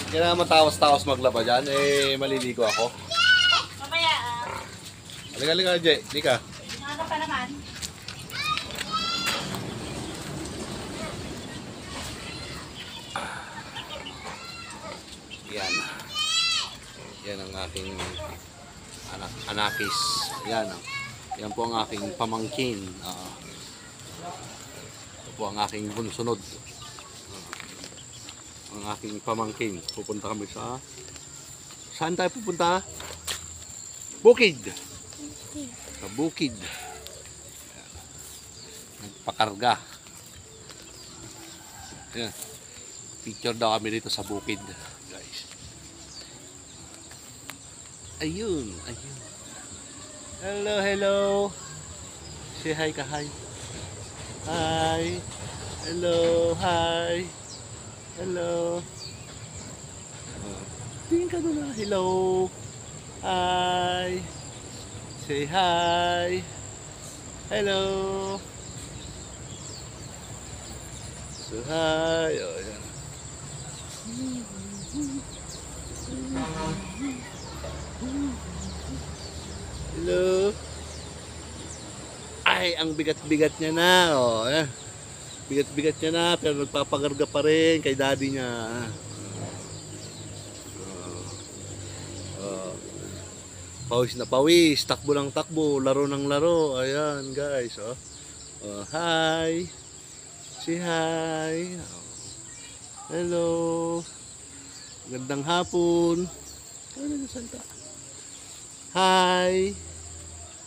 Kailangan matawas-tawas maglaba dyan. Eh, maliligo ako. Mamaya, Halika, Jay. Halika. ano pa naman? Yan. Yan ang aking anakis. Yan. Yan po ang aking pamangkin. Ito po ang aking bunsunod. Ang aking pamangkin. Pupunta kami sa... Saan tayo pupunta? Bukid. Sa Bukid. Nagpakarga. Yan. Picture daw kami dito sa Bukid. Guys. Ayun. Ayun. Hello, hello. Say hi ka, hi. Hi. Hello, hi. Hello. Tingin ka doon na. Hello. Hi. Say hi. Hello. So hi. Oh, yan. Hello. Ay, ang bigat-bigat niya na. Oh, bigat-bigat niya na, pero nagpapagarga pa rin kay daddy niya. Pawis na pawis, takbo ng takbo, laro ng laro. Ayan, guys. Hi. Say hi. Hello. Gandang hapon. Ano na salta? Hi.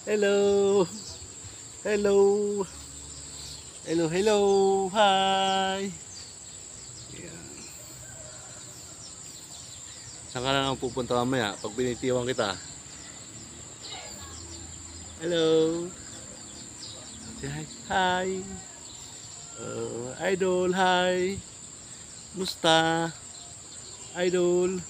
Hello. Hello. Hello, hello. Hi. Ayan. Saan ka na lang pupunta mamaya pag binitiwan kita? Hello. Say hi. Hi. Idol, hi. Musta? Idol.